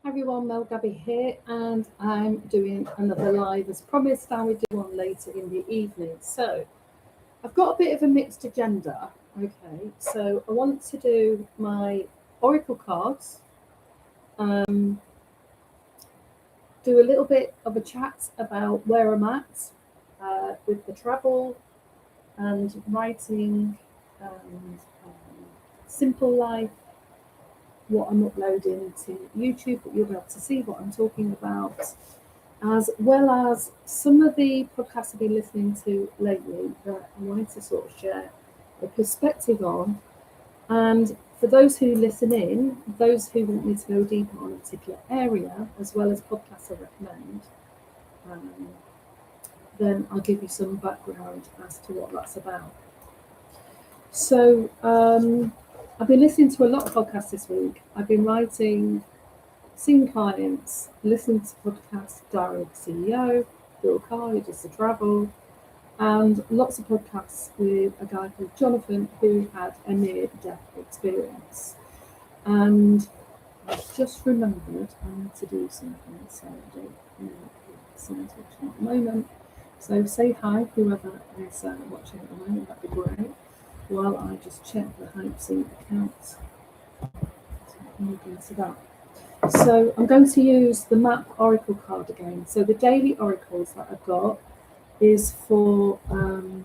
Hi everyone, Mel Gabby here, and I'm doing another live as promised. I will do one later in the evening. So I've got a bit of a mixed agenda. Okay, so I want to do my oracle cards, do a little bit of a chat about where I'm at with the travel and writing and simple life, what I'm uploading to YouTube, but you'll be able to see what I'm talking about, as well as some of the podcasts I've been listening to lately that I wanted to sort of share a perspective on. And for those who listen in, those who want me to go deeper on a particular area, as well as podcasts I recommend, then I'll give you some background as to what that's about. So I've been listening to a lot of podcasts this week. I've been writing, seeing clients, listening to podcasts, Diary of the CEO, Bill Carr, who does the travel, and lots of podcasts with a guy called Jonathan who had a near-death experience. And I've just remembered I need to do something, so I don't know at the moment. So say hi, whoever is watching at the moment, that'd be great. While I just check the Hypeseat account. So I'm going to that. So I'm going to use the map oracle card again. So the daily oracles that I've got is for okay,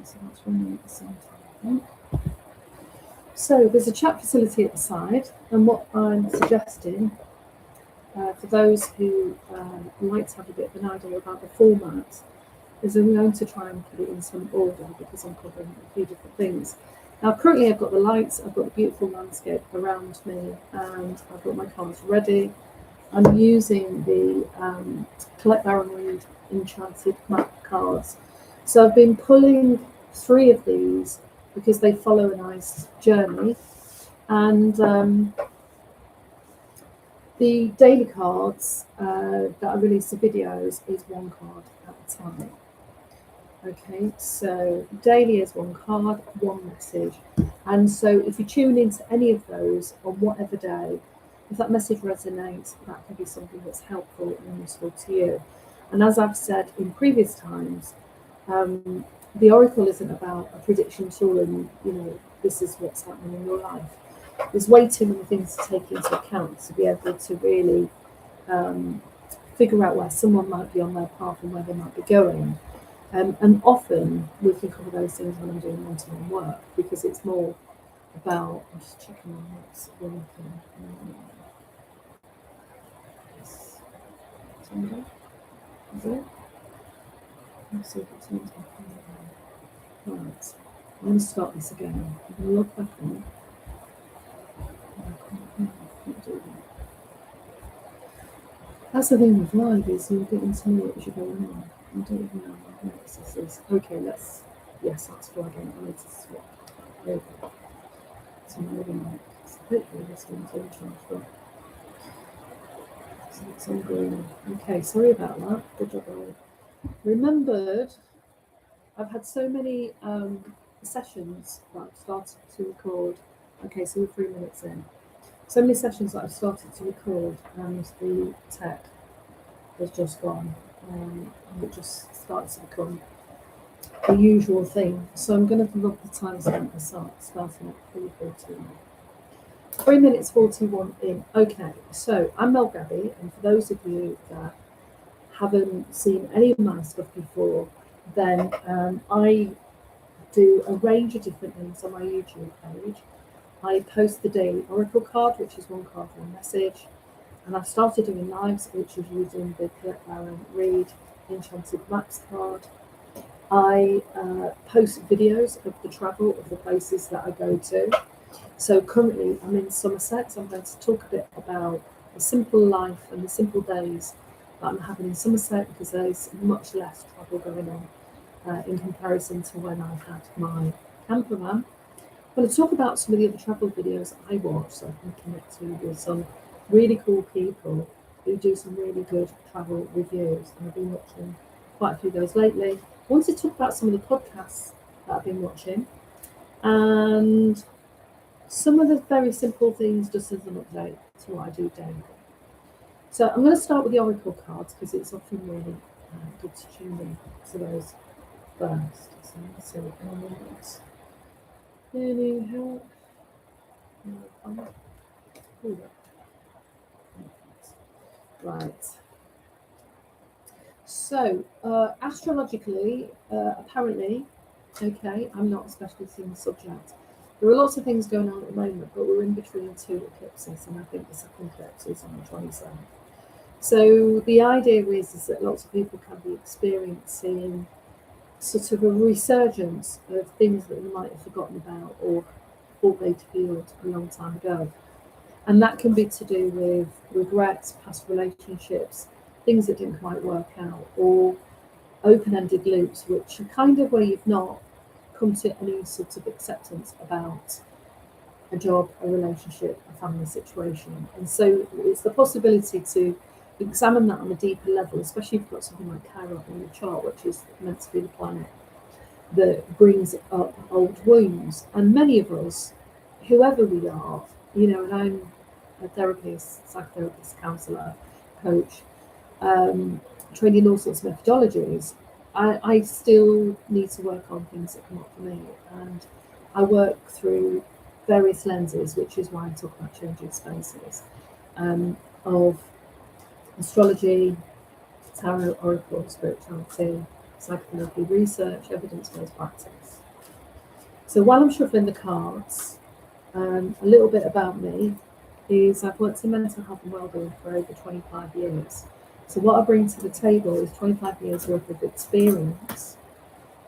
so that's running at the same time. So there's a chat facility at the side, and what I'm suggesting for those who like to have a bit of an idea about the format is I'm going to try and put it in some order because I'm covering a few different things. Now currently I've got the lights, I've got the beautiful landscape around me, and I've got my cards ready. I'm using the Colette Baron-Reid Enchanted Map cards. So I've been pulling 3 of these because they follow a nice journey, and the daily cards that I release the videos is 1 card at a time. Okay, so daily is 1 card, 1 message. And so if you tune into any of those on whatever day, if that message resonates, that can be something that's helpful and useful to you. And as I've said in previous times, the oracle isn't about a prediction tool and, this is what's happening in your life. There's way too many things to take into account to be able to really figure out where someone might be on their path and where they might be going. And often we can cover those things when I'm doing one-to-one work because it's more about, I'm just checking my notes. Is it? Let's see if it's not happening. Right, I'm going to start this again. I'm going to log back on. That's the thing with live is you're getting to know it as you're going on. I don't even know how this is. Okay, yes, that's flagging. I need to swap over. So moving on. So hopefully this one's all charged up. So it's on green. Okay, sorry about that. Good job, I remembered. I've had so many sessions that I've started to record. Okay, so we're 3 minutes in. So many sessions that I've started to record, and the tech has just gone, and it just starts to become the usual thing. So I'm going to log the time stamp starting at 3:41. 3 minutes 41 in. Okay, so I'm Mel Gabby, and for those of you that haven't seen any of my stuff before, then I do a range of different things on my YouTube page. I post the daily oracle card, which is 1 card, 1 message, and I've started doing lives, which is using the Colette Baron-Reid Enchanted Maps card. I post videos of the travel of the places that I go to. So currently I'm in Somerset, so I'm going to talk a bit about the simple life and the simple days that I'm having in Somerset because there's much less travel going on in comparison to when I had my camper van. I'm going to talk about some of the other travel videos I watch so I can connect to with some really cool people who do some really good travel reviews, and I've been watching quite a few of those lately. I wanted to talk about some of the podcasts that I've been watching, and some of the very simple things just as an update to what I do daily. So I'm going to start with the Oracle cards because it's often really good to tune in to those first. So let's see what elements really help. Right. So astrologically, apparently, okay, I'm not a specialist in the subject. There are lots of things going on at the moment, but we're in between two eclipses, and I think the second eclipse is on the 27th. So the idea is that lots of people can be experiencing sort of a resurgence of things that they might have forgotten about or thought they'd healed a long time ago. And that can be to do with regrets, past relationships, things that didn't quite work out, or open-ended loops, which are kind of where you've not come to any sort of acceptance about a job, a relationship, a family situation. And so it's the possibility to examine that on a deeper level, especially if you've got something like Chiron on your chart, which is meant to be the planet that brings up old wounds. And many of us, whoever we are, you know, and I'm a therapist, psychotherapist, counsellor, coach, trained in all sorts of methodologies, I still need to work on things that come up for me. And I work through various lenses, which is why I talk about changing spaces, of astrology, tarot, oracle, spirituality, psychotherapy, research, evidence-based practice. So while I'm shuffling the cards, a little bit about me is I've worked in mental health and wellbeing for over 25 years. So what I bring to the table is 25 years worth of experience,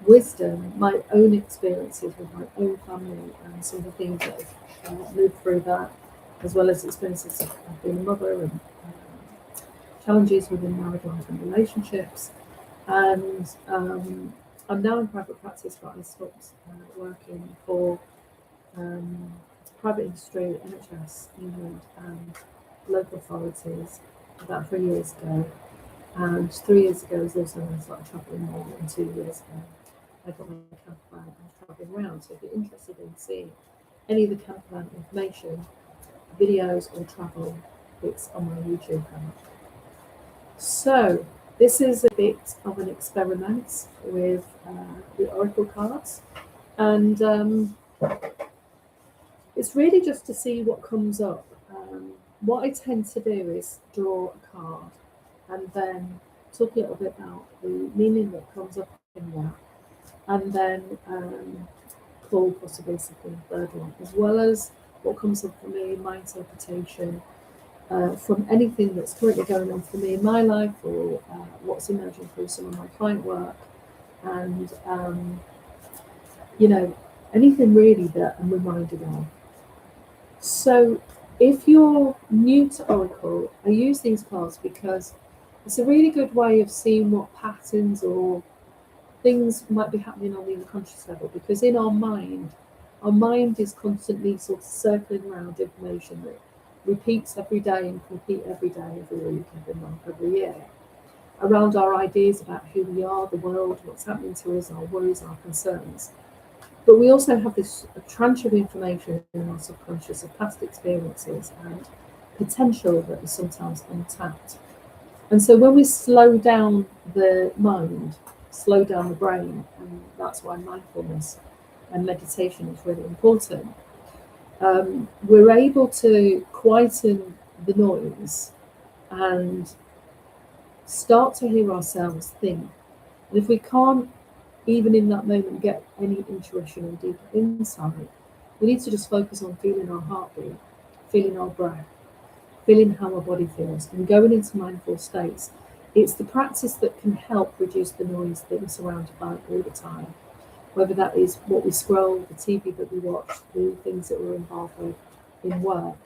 wisdom, my own experiences with my own family and some of the things that have moved through that, as well as experiences of being a mother and challenges within married life and relationships. And I'm now in private practice, but I stopped working for private industry, NHS, England, and local authorities about 3 years ago. And 3 years ago was also when I started travelling more, and 2 years ago I got my camper van and was travelling around. So if you're interested in seeing any of the camper van information, videos or travel, it's on my YouTube channel. So this is a bit of an experiment with the Oracle cards, and it's really just to see what comes up. What I tend to do is draw a card and then talk a little bit about the meaning that comes up in that, and then call possibly something third one, as well as what comes up for me, my interpretation from anything that's currently going on for me in my life, or what's emerging through some of my client work, and you know, anything really that I'm reminded of. So if you're new to Oracle, I use these cards because it's a really good way of seeing what patterns or things might be happening on the unconscious level, because in our mind is constantly sort of circling around information that repeats every day and can repeat every day, every week, every month, every year, around our ideas about who we are, the world, what's happening to us, our worries, our concerns. But we also have this tranche of information in our subconscious of past experiences and potential that is sometimes untapped. And so when we slow down the mind, slow down the brain, and that's why mindfulness and meditation is really important, we're able to quieten the noise and start to hear ourselves think. And if we can't, even in that moment, get any intuition or deeper insight, we need to just focus on feeling our heartbeat, feeling our breath, feeling how our body feels, and going into mindful states. It's the practice that can help reduce the noise that we're surrounded by all the time, whether that is what we scroll, the TV that we watch, the things that we're involved with in work.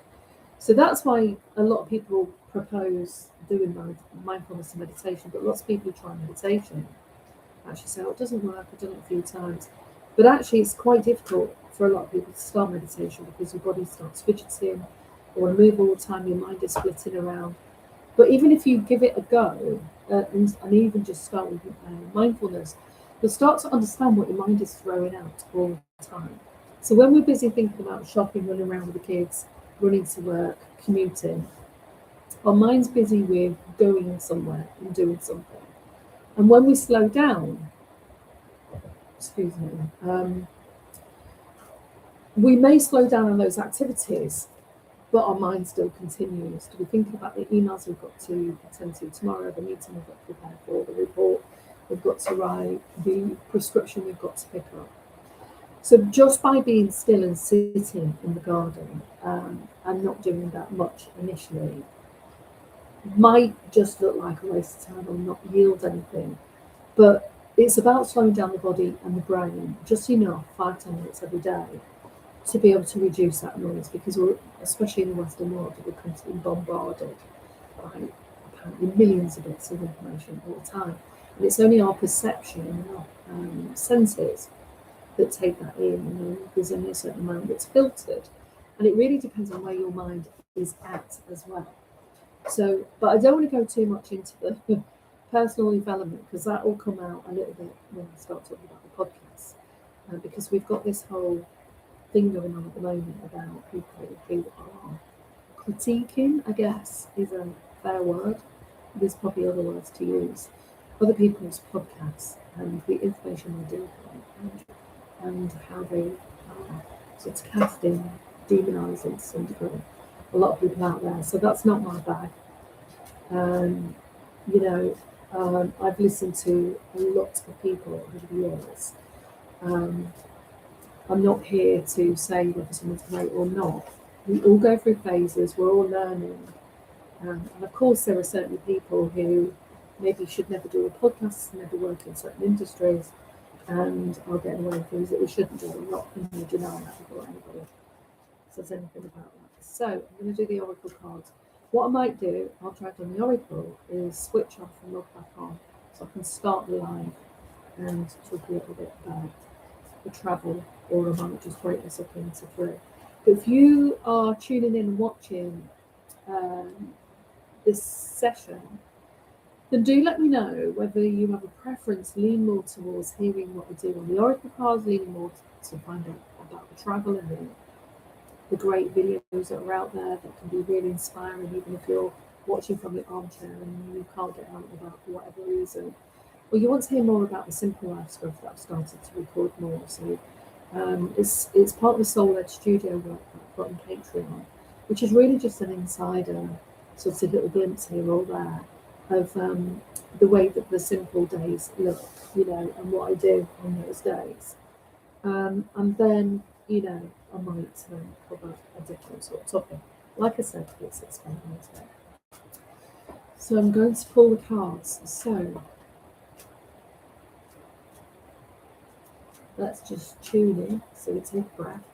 So that's why a lot of people propose doing mindfulness and meditation, but lots of people who try meditation actually say, oh, it doesn't work, I've done it a few times. But actually it's quite difficult for a lot of people to start meditation because your body starts fidgeting, you want to move all the time, your mind is splitting around. But even if you give it a go, and even just start with mindfulness, you'll start to understand what your mind is throwing out all the time. So when we're busy thinking about shopping, running around with the kids, running to work, commuting, our mind's busy with going somewhere and doing something. And when we slow down, excuse me, we may slow down on those activities, but our mind still continues to be thinking about the emails we've got to attend to tomorrow, the meeting we've got to prepare for, the report we've got to write, the prescription we've got to pick up. So just by being still and sitting in the garden and not doing that much initially might just look like a waste of time or not yield anything. But it's about slowing down the body and the brain just enough, 5-10 minutes every day, to be able to reduce that noise, because we're, especially in the Western world, we're constantly bombarded by apparently millions of bits of information all the time. And it's only our perception and our senses that take that in, and there's only a certain amount that's filtered. And it really depends on where your mind is at as well. So, but I don't want to go too much into the personal development, because that will come out a little bit when I start talking about the podcast, because we've got this whole thing going on at the moment about people who are critiquing, I guess is a fair word. There's probably other words to use. Other people's podcasts and the information they do and how they are sort of casting, demonising to some degree a lot of people out there. So that's not my bag. I've listened to a lot of people over the years. I'm not here to say whether someone's great or not. We all go through phases, we're all learning. And of course, there are certain people who maybe should never do a podcast, never work in certain industries, and are getting away with things that we shouldn't do. I'm not going to deny that before anybody says anything about that. So I'm going to do the oracle cards. What I might do after I've done the oracle is switch off and log back on, so I can start the live and talk a little bit about the travel, or I might just break this up into 3. But if you are tuning in and watching this session, then do let me know whether you have a preference, lean more towards hearing what we do on the oracle cards, leaning more to find out about the travel and the great videos that are out there that can be really inspiring, even if you're watching from the armchair and you can't get out and about for whatever reason. Or you want to hear more about the simple life stuff that I've started to record more. So it's part of the Soul-led studio work that I've got on Patreon, which is really just an insider sort of little glimpse here or there of the way that the simple days look, and what I do on those days. And then, I might cover a different sort of topic. Like I said, it's experimental. So I'm going to pull the cards. So let's just tune in. So we take a breath.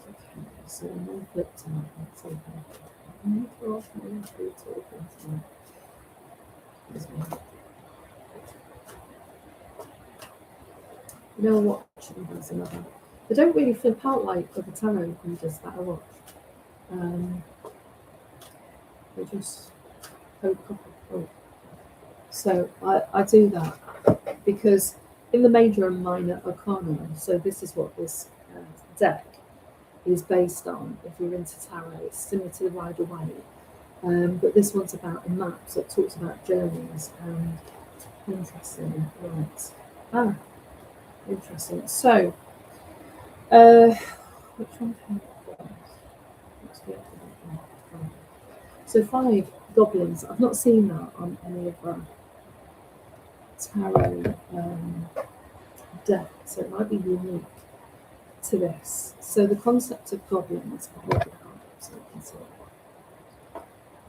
Okay, so I'm going to flip tonight. Let's see what? There's another. They don't really flip out like other tarot readers that I watch. They just poke up. Oh. So I do that because in the major and minor arcana, so this is what this deck is based on. If you're into tarot, it's similar to the Rider-Waite, but this one's about a map, so it talks about journeys. Interesting, right? Interesting. So, which one came first? So 5 goblins. I've not seen that on any of tarot decks, so it might be unique to this. So the concept of goblins.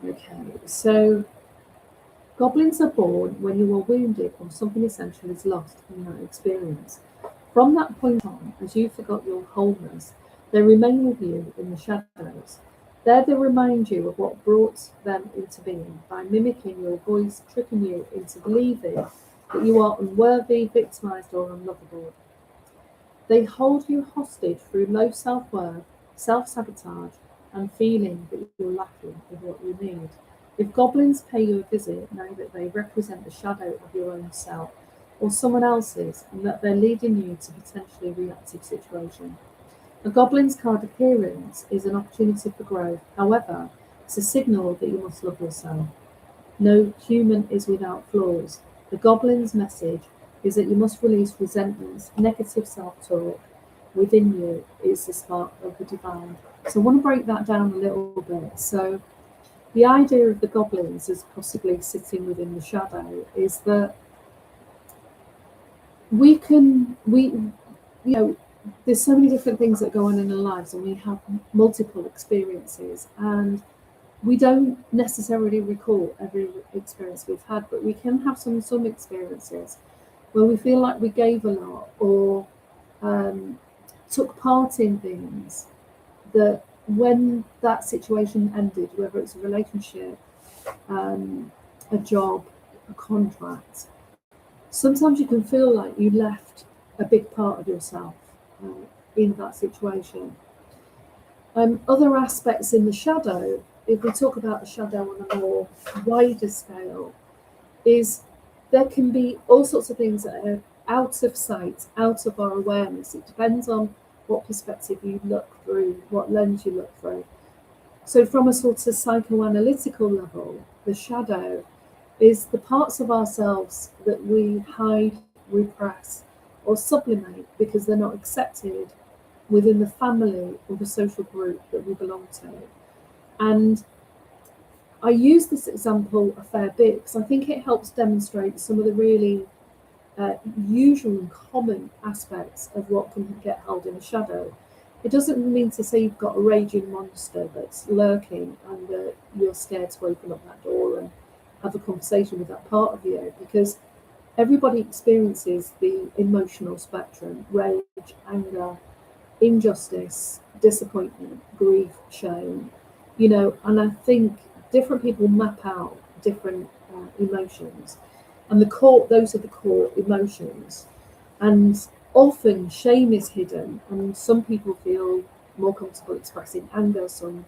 Okay, so goblins are born when you are wounded or something essential is lost in that experience. From that point on, as you forgot your wholeness, they remain with you in the shadows. There they remind you of what brought them into being by mimicking your voice, tricking you into believing that you are unworthy, victimized, or unlovable. They hold you hostage through low self-worth, self-sabotage, and feeling that you're lacking of what you need. If goblins pay you a visit, know that they represent the shadow of your own self or someone else's, and that they're leading you to potentially reactive situation. A goblin's card appearance is an opportunity for growth. However, it's a signal that you must love yourself. No human is without flaws. The goblin's message is that you must release resentments, negative self-talk within you is the spark of the divine. So I want to break that down a little bit. So the idea of the goblins as possibly sitting within the shadow is that there's so many different things that go on in our lives, and we have multiple experiences, and we don't necessarily recall every experience we've had, but we can have some experiences where we feel like we gave a lot or took part in things that when that situation ended, whether it's a relationship, a job, a contract, sometimes you can feel like you left a big part of yourself in that situation. Other aspects in the shadow, if we talk about the shadow on a more wider scale, is there can be all sorts of things that are out of sight, out of our awareness. It depends on what perspective you look through, what lens you look through. So from a sort of psychoanalytical level, the shadow is the parts of ourselves that we hide, repress, or sublimate because they're not accepted within the family or the social group that we belong to. And I use this example a fair bit because I think it helps demonstrate some of the really usual and common aspects of what can get held in the shadow. It doesn't mean to say you've got a raging monster that's lurking and you're scared to open up that door and have a conversation with that part of you, because everybody experiences the emotional spectrum: rage, anger, injustice, disappointment, grief, shame, and I think different people map out different emotions, and those are the core emotions. And often shame is hidden, and some people feel more comfortable expressing anger, some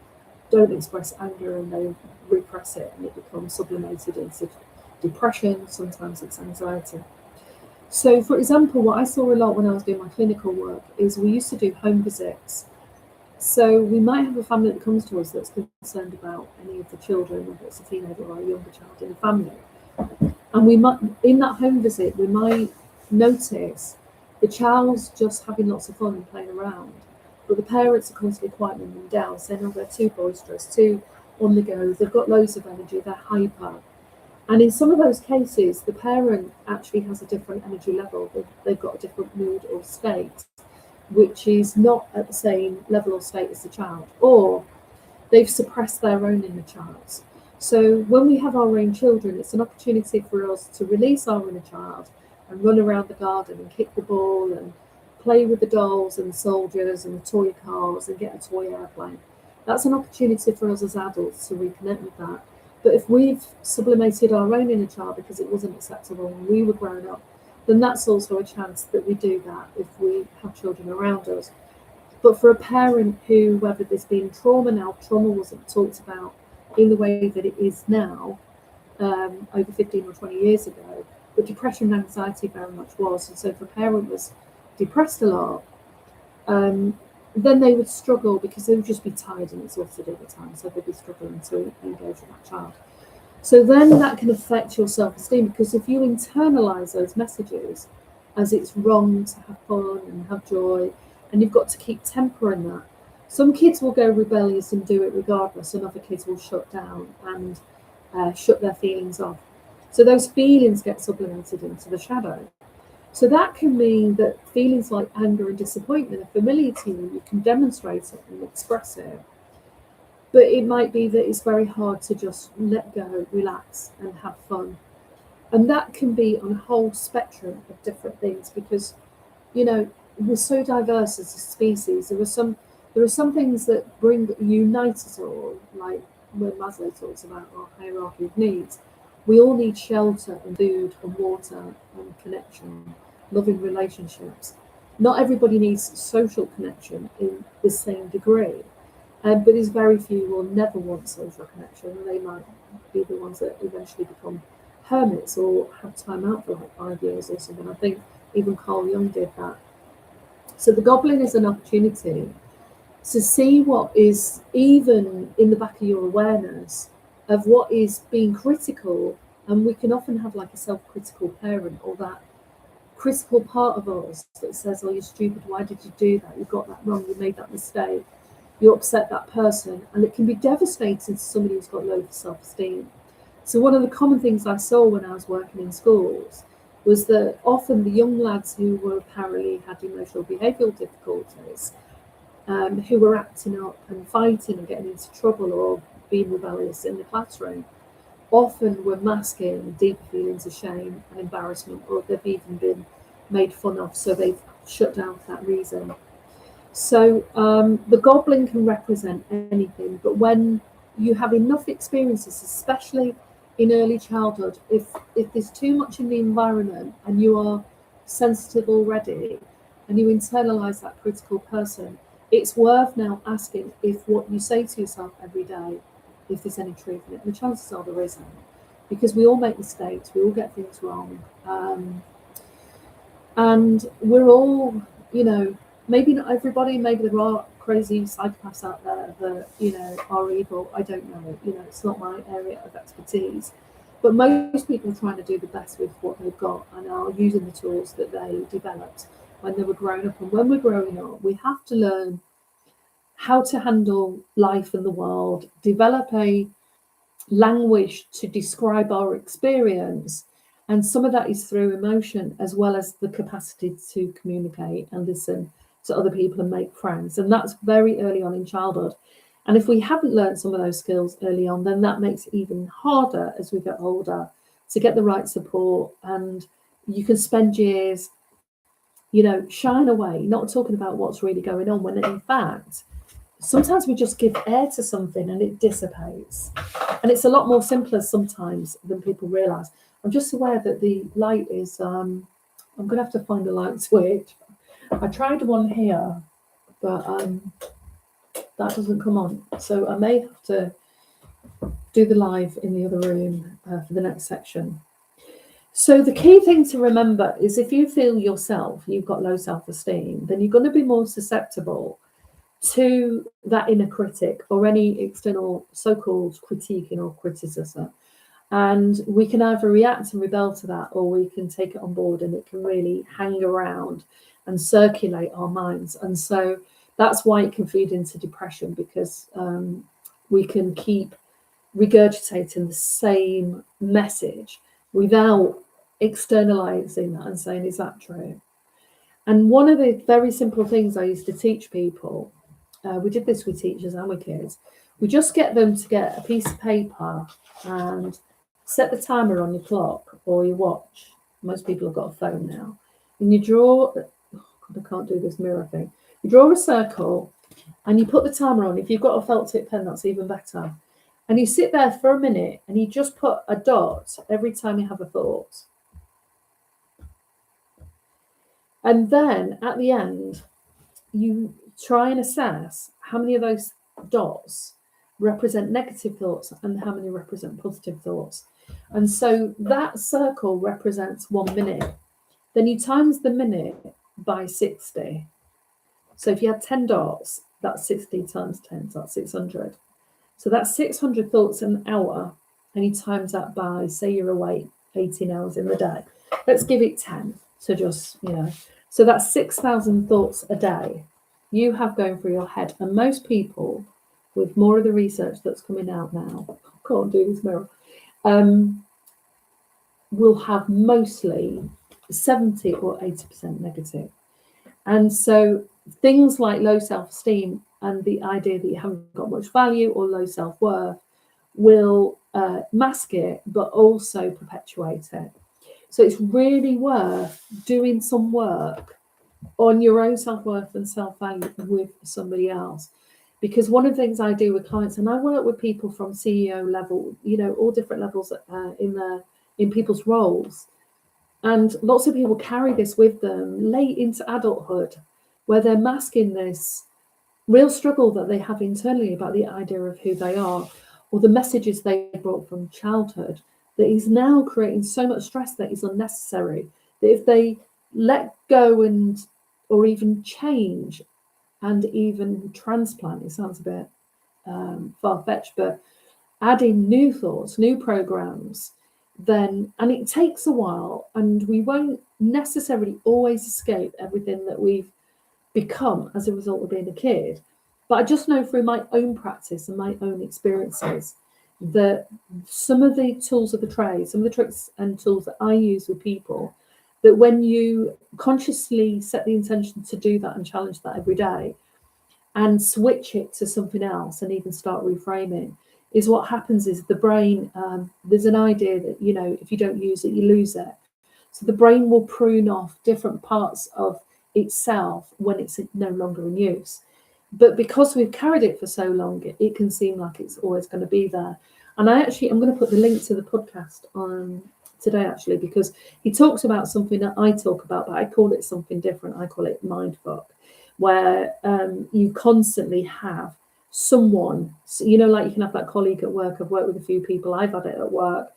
don't express anger and they repress it, and it becomes sublimated into depression, sometimes it's anxiety. So, for example, what I saw a lot when I was doing my clinical work is we used to do home visits. So we might have a family that comes to us that's concerned about any of the children, whether it's a teenager or a younger child in the family. And we might, in that home visit, we might notice the child's just having lots of fun and playing around, but the parents are constantly quieting them down, saying, oh, they're too boisterous, too on the go, they've got loads of energy, they're hyper. And in some of those cases, the parent actually has a different energy level. They've got a different mood or state, which is not at the same level or state as the child, or they've suppressed their own inner child. So when we have our own children, it's an opportunity for us to release our inner child and run around the garden and kick the ball and play with the dolls and the soldiers and the toy cars and get a toy airplane. That's an opportunity for us as adults to reconnect with that. But if we've sublimated our own inner child because it wasn't acceptable when we were growing up, then that's also a chance that we do that if we have children around us. But for a parent who, whether there's been trauma now, trauma wasn't talked about in the way that it is now, over 15 or 20 years ago, but depression and anxiety very much was. And so if a parent was depressed a lot, then they would struggle because they would just be tired and exhausted all the time. So they'd be struggling to engage with that child. So then that can affect your self-esteem, because if you internalize those messages as it's wrong to have fun and have joy, and you've got to keep tempering that. Some kids will go rebellious and do it regardless, and other kids will shut down and shut their feelings off. So those feelings get sublimated into the shadow. So that can mean that feelings like anger and disappointment are familiar to you. You can demonstrate it and express it. But it might be that it's very hard to just let go, relax, and have fun. And that can be on a whole spectrum of different things, because, we're so diverse as a species. There are some things that unite us all, like when Maslow talks about our hierarchy of needs. We all need shelter and food and water and connection, loving relationships. Not everybody needs social connection in the same degree, but there's very few who will never want social connection, and they might be the ones that eventually become hermits or have time out for like 5 years or something. I think even Carl Jung did that. So the goblin is an opportunity to see what is even in the back of your awareness of what is being critical. And we can often have like a self-critical parent, or that critical part of us that says, oh, you're stupid, why did you do that, you got that wrong, you made that mistake, you upset that person. And it can be devastating to somebody who's got low self-esteem. So one of the common things I saw when I was working in schools was that often the young lads who were apparently had emotional behavioural difficulties, who were acting up and fighting and getting into trouble or being rebellious in the classroom, often were masking deep feelings of shame and embarrassment, or they've even been made fun of, so they've shut down for that reason. So the goblin can represent anything, but when you have enough experiences, especially in early childhood, if there's too much in the environment and you are sensitive already and you internalize that critical person, it's worth now asking if what you say to yourself every day, if there's any truth in it. And the chances are there isn't, because we all make mistakes, we all get things wrong, and we're all, maybe not everybody, maybe there are crazy psychopaths out there that, are evil. I don't know. It's not my area of expertise. But most people are trying to do the best with what they've got and are using the tools that they developed when they were growing up. And when we're growing up, we have to learn how to handle life and the world, develop a language to describe our experience. And some of that is through emotion, as well as the capacity to communicate and listen to other people and make friends. And that's very early on in childhood. And if we haven't learned some of those skills early on, then that makes it even harder as we get older to get the right support. And you can spend years, shying away, not talking about what's really going on, when in fact, sometimes we just give air to something and it dissipates. And it's a lot more simpler sometimes than people realise. I'm just aware that the light is, I'm going to have to find a light switch. I tried one here, but that doesn't come on. So I may have to do the live in the other room for the next section. So the key thing to remember is, if you feel yourself, you've got low self-esteem, then you're going to be more susceptible to that inner critic or any external so-called critiquing or criticism. And we can either react and rebel to that, or we can take it on board, and it can really hang around and circulate our minds. And so that's why it can feed into depression, because we can keep regurgitating the same message without externalizing that and saying, is that true? And one of the very simple things I used to teach people, we did this with teachers and with kids, we just get them to get a piece of paper and set the timer on your clock or your watch. Most people have got a phone now. And you draw, oh God, I can't do this mirror thing. You draw a circle and you put the timer on. If you've got a felt tip pen, that's even better. And you sit there for a minute and you just put a dot every time you have a thought. And then at the end, you try and assess how many of those dots represent negative thoughts and how many represent positive thoughts. And so that circle represents 1 minute. Then you times the minute by 60. So if you had 10 dots, that's 60 times 10, so that's 600. So that's 600 thoughts an hour, and you times that by, say you're awake 18 hours in the day. Let's give it 10. So just, so that's 6,000 thoughts a day you have going through your head. And most people, with more of the research that's coming out now, I can't do this mirror, will have mostly 70 or 80% negative. And so things like low self-esteem and the idea that you haven't got much value or low self-worth will mask it, but also perpetuate it. So it's really worth doing some work on your own self-worth and self-value with somebody else. Because one of the things I do with clients, and I work with people from CEO level, all different levels in people's roles, and lots of people carry this with them late into adulthood, where they're masking this real struggle that they have internally about the idea of who they are, or the messages they brought from childhood, that is now creating so much stress that is unnecessary, that if they let go or even change and even transplant, it sounds a bit far-fetched, but adding new thoughts, new programs, and it takes a while, and we won't necessarily always escape everything that we've become as a result of being a kid. But I just know through my own practice and my own experiences that some of the tools of the trade, some of the tricks and tools that I use with people, that when you consciously set the intention to do that and challenge that every day and switch it to something else and even start reframing, is what happens is the brain, there's an idea that, if you don't use it, you lose it. So the brain will prune off different parts of itself when it's no longer in use. But because we've carried it for so long, it can seem like it's always going to be there. And I'm going to put the link to the podcast on today, actually, because he talks about something that I talk about, but I call it something different. I call it mindfuck, where you constantly have someone, like you can have that colleague at work. I've worked with a few people, I've had it at work,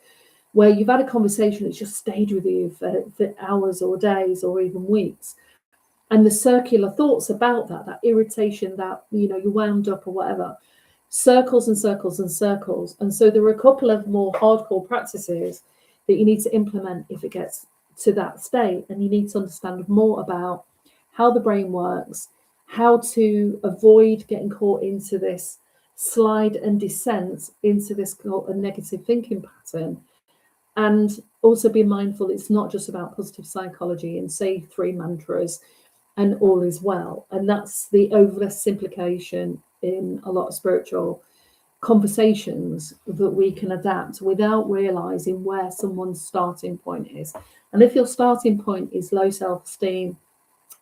where you've had a conversation that's just stayed with you for hours or days or even weeks. And the circular thoughts about that irritation, that, you're wound up or whatever, circles and circles and circles. And so there are a couple of more hardcore practices that you need to implement if it gets to that state. And you need to understand more about how the brain works, how to avoid getting caught into this slide and descent into this negative thinking pattern. And also be mindful it's not just about positive psychology and say 3 mantras and all is well. And that's the oversimplification in a lot of spiritual conversations, that we can adapt without realizing where someone's starting point is. And if your starting point is low self-esteem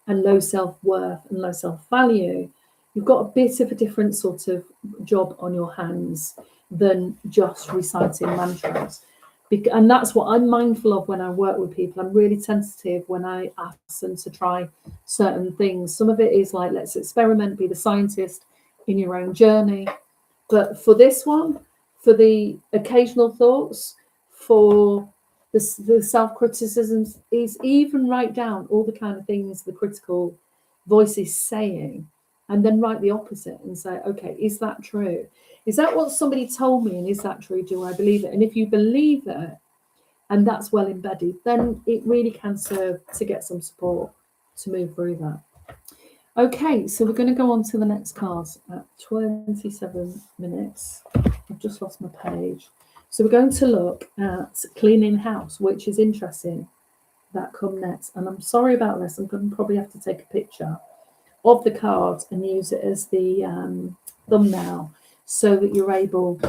and low self-worth and low self-value, you've got a bit of a different sort of job on your hands than just reciting mantras. And that's what I'm mindful of when I work with people. I'm really tentative when I ask them to try certain things. Some of it is like, let's experiment, be the scientist in your own journey. But for this one, for the occasional thoughts, for the self-criticisms, is even write down all the kind of things the critical voice is saying, and then write the opposite and say, okay, is that true? Is that what somebody told me? And is that true? Do I believe it? And if you believe it, and that's well embedded, then it really can serve to get some support to move through that. Okay, so we're going to go on to the next cards at 27 minutes. I've just lost my page. So we're going to look at cleaning house, which is interesting. That come next. And I'm sorry about this. I'm going to probably have to take a picture of the cards and use it as the thumbnail, so that you're able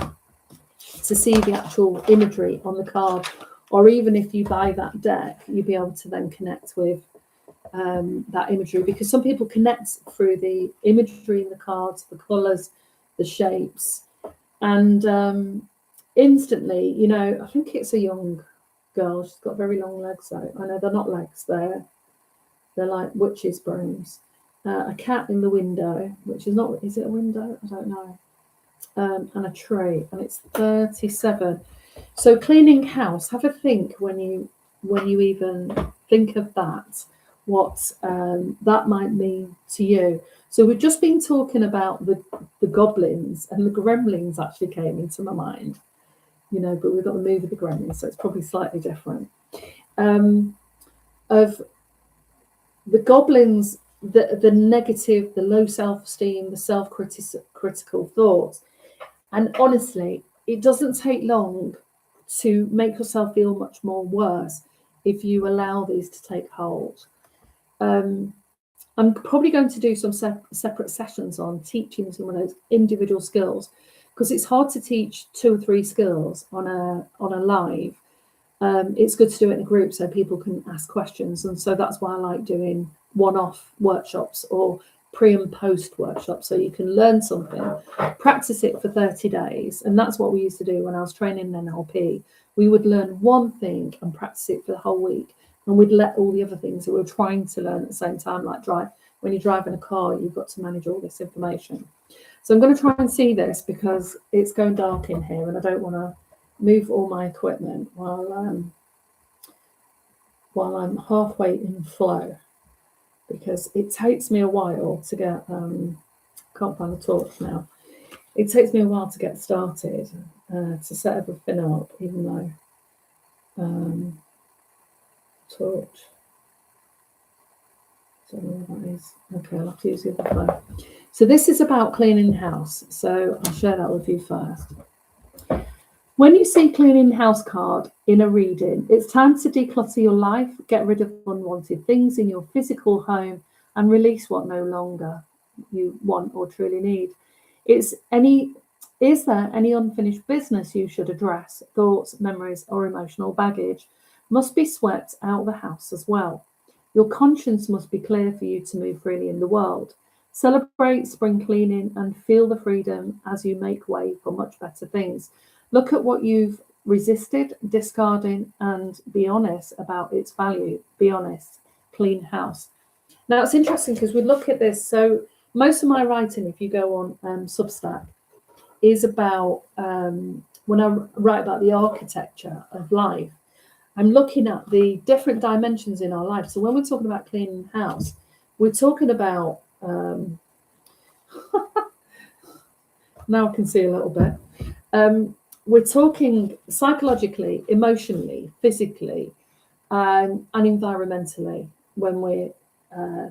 to see the actual imagery on the card. Or even if you buy that deck, you'll be able to then connect with that imagery, because some people connect through the imagery in the cards, the colours, the shapes, and instantly, I think it's a young girl. She's got very long legs though. I know they're not legs, they're like witches' brooms. A cat in the window, which is not, is it a window? I don't know. And a tree, and it's 37. So cleaning house, have a think when you even think of that, what that might mean to you. So we've just been talking about the goblins, and the gremlins actually came into my mind, but we've got the movie The Gremlins, so it's probably slightly different. Of the goblins, the negative, the low self-esteem, the self-critical thoughts. And honestly, it doesn't take long to make yourself feel much more worse if you allow these to take hold. I'm probably going to do some separate sessions on teaching some of those individual skills, because it's hard to teach 2 or 3 skills on a live. It's good to do it in a group so people can ask questions, and so that's why I like doing one-off workshops or pre and post workshop, so you can learn something, practice it for 30 days. And that's what we used to do when I was training in NLP. We would learn one thing and practice it for the whole week, and we'd let all the other things that we're trying to learn at the same time, like when you're driving a car, you've got to manage all this information. So I'm going to try and see this because it's going dark in here, and I don't want to move all my equipment while I'm halfway in flow, because it takes me a while to get, can't find the torch now. It takes me a while to get started, to set everything up, even though, torch, don't know what that is. Okay, I'll have to use the other phone. So this is about cleaning the house. So I'll share that with you first. When you see cleaning the house card in a reading, it's time to declutter your life, get rid of unwanted things in your physical home, and release what no longer you want or truly need. Is there any unfinished business you should address? Thoughts, memories, or emotional baggage must be swept out of the house as well. Your conscience must be clear for you to move freely in the world. Celebrate spring cleaning and feel the freedom as you make way for much better things. Look at what you've resisted, discarding, and be honest about its value. Be honest. Clean house. Now, it's interesting because we look at this. So most of my writing, if you go on Substack, is about, when I write about the architecture of life, I'm looking at the different dimensions in our life. So when we're talking about cleaning the house, we're talking about, now I can see a little bit. We're talking psychologically, emotionally, physically, and environmentally when we're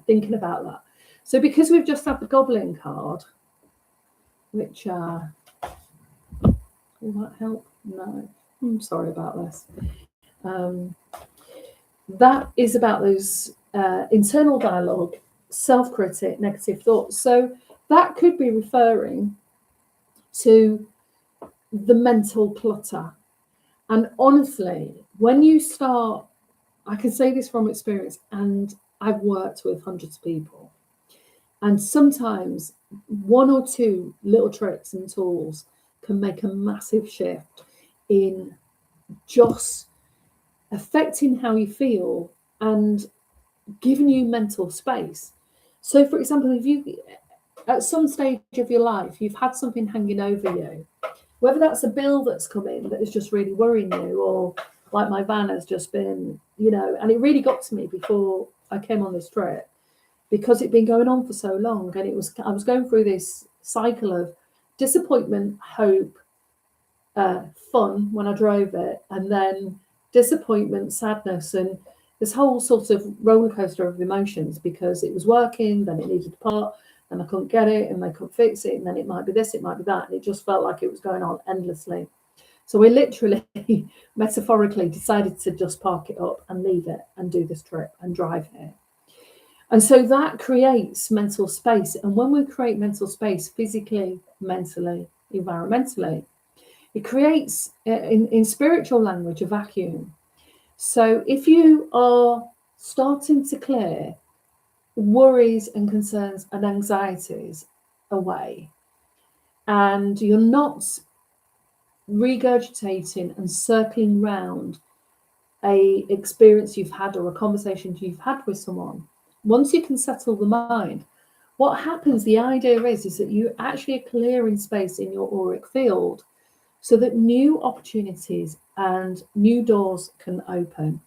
thinking about that. So because we've just had the Goblin card, which, will that help? No, I'm sorry about this. That is about those internal dialogue, self-critic, negative thoughts. So that could be referring to the mental clutter. And honestly, when you start, I can say this from experience, and I've worked with hundreds of people, and sometimes one or two little tricks and tools can make a massive shift in just affecting how you feel and giving you mental space. So for example, if you at some stage of your life you've had something hanging over you, whether that's a bill that's come in that is just really worrying you, or like my van has just been, and it really got to me before I came on this trip, because it'd been going on for so long, and I was going through this cycle of disappointment, hope, fun when I drove it, and then disappointment, sadness, and this whole sort of roller coaster of emotions, because it was working, then it needed a part, and I couldn't get it, and they couldn't fix it, and then it might be this, it might be that, and it just felt like it was going on endlessly. So we literally, metaphorically, decided to just park it up and leave it and do this trip and drive here. And so that creates mental space. And when we create mental space, physically, mentally, environmentally, it creates, in spiritual language, a vacuum. So if you are starting to clear worries and concerns and anxieties away, and you're not regurgitating and circling round a experience you've had or a conversation you've had with someone, once you can settle the mind, what happens, the idea is that you actually are clearing space in your auric field so that new opportunities and new doors can open.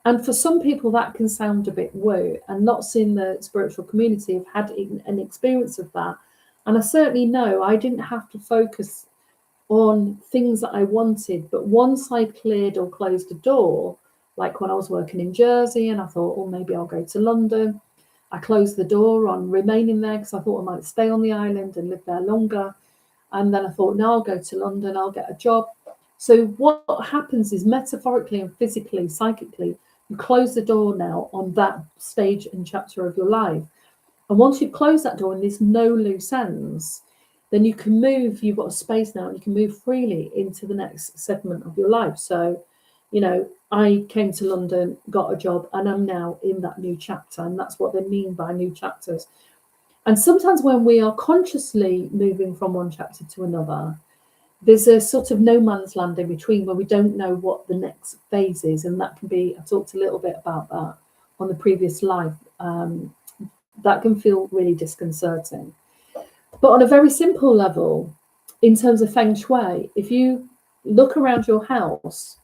And for some people that can sound a bit woo, and lots in the spiritual community have had an experience of that. And I certainly know I didn't have to focus on things that I wanted, but once I cleared or closed a door, like when I was working in Jersey and I thought, oh, maybe I'll go to London, I closed the door on remaining there because I thought I might stay on the island and live there longer. And then I thought, no, I'll go to London, I'll get a job. So what happens is, metaphorically and physically, psychically, you close the door now on that stage and chapter of your life. And once you close that door and there's no loose ends, then you can move, you've got a space now, and you can move freely into the next segment of your life. So, I came to London, got a job, and I'm now in that new chapter. And that's what they mean by new chapters. And sometimes when we are consciously moving from one chapter to another, there's a sort of no man's land in between where we don't know what the next phase is. And that can be, I talked a little bit about that on the previous live. That can feel really disconcerting. But on a very simple level, in terms of feng shui, if you look around your house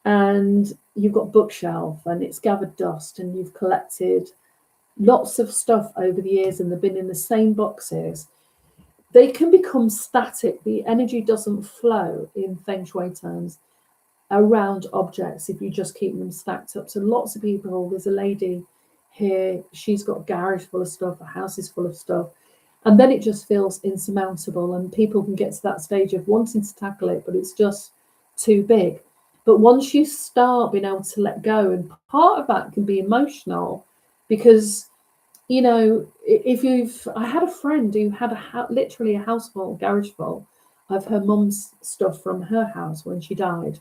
and you've got bookshelf and it's gathered dust and you've collected lots of stuff over the years and they've been in the same boxes, they can become static. The energy doesn't flow in feng shui terms around objects if you just keep them stacked up. So lots of people, there's a lady here, she's got a garage full of stuff, a house is full of stuff, and then it just feels insurmountable, and people can get to that stage of wanting to tackle it, but it's just too big. But once you start being able to let go, and part of that can be emotional, because you know, I had a friend who had literally a house full, garage full of her mum's stuff from her house when she died.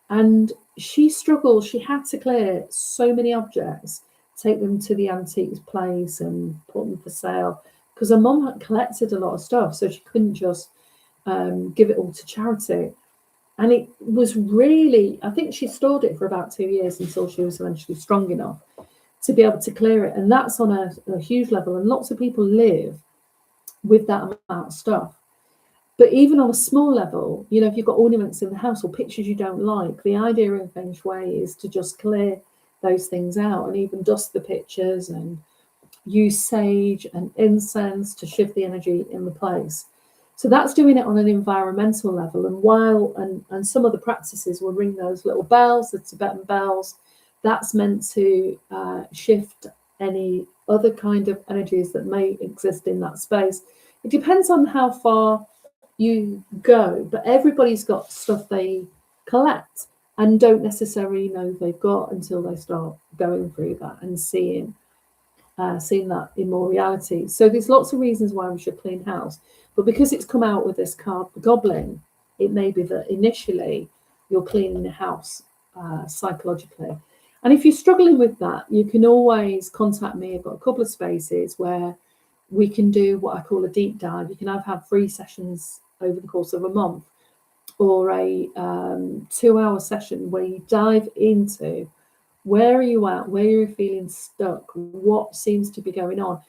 And she struggled. She had to clear so many objects, take them to the antiques place and put them for sale, because her mum had collected a lot of stuff, so she couldn't just give it all to charity. And it was really, I think she stored it for about 2 years until she was eventually strong enough to be able to clear it. And that's on a huge level. And lots of people live with that amount of stuff. But even on a small level, you know, if you've got ornaments in the house or pictures you don't like, the idea in feng shui is to just clear those things out and even dust the pictures and use sage and incense to shift the energy in the place. So that's doing it on an environmental level. And some of the practices will ring those little bells, the Tibetan bells. That's meant to shift any other kind of energies that may exist in that space. It depends on how far you go, but everybody's got stuff they collect and don't necessarily know they've got until they start going through that and seeing that in more reality. So there's lots of reasons why we should clean house, but because it's come out with this card, the Goblin, it may be that initially you're cleaning the house psychologically. And if you're struggling with that, you can always contact me. I've got a couple of spaces where we can do what I call a deep dive. You can have 3 sessions over the course of a month, or a 2-hour session where you dive into where are you at, where you're feeling stuck, what seems to be going on.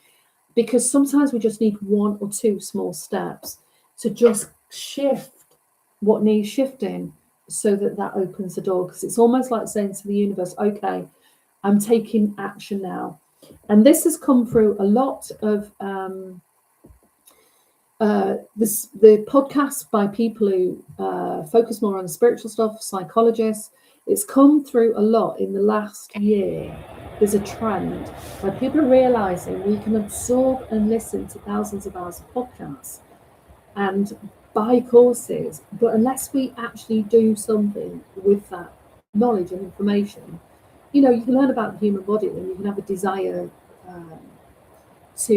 Because sometimes we just need 1 or 2 small steps to just shift what needs shifting, so that opens the door. Because it's almost like saying to the universe, okay, I'm taking action now. And this has come through a lot of the podcasts by people who focus more on the spiritual stuff, psychologists. It's come through a lot in the last year. There's a trend where people are realizing we can absorb and listen to thousands of hours of podcasts and buy courses, but unless we actually do something with that knowledge and information, you know, you can learn about the human body and you can have a desire to,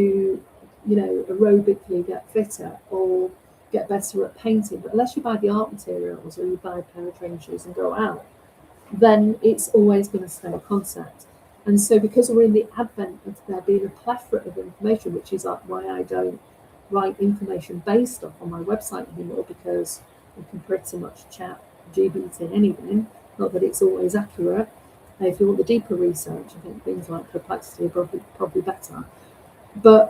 you know, aerobically get fitter or get better at painting, but unless you buy the art materials or you buy a pair of training shoes and go out, then it's always going to stay a concept. And so because we're in the advent of there being a plethora of information, which is why I don't write information-based stuff on my website anymore, because you can pretty much chat GBT anything, not that it's always accurate. If you want the deeper research, I think things like perplexity are probably better. But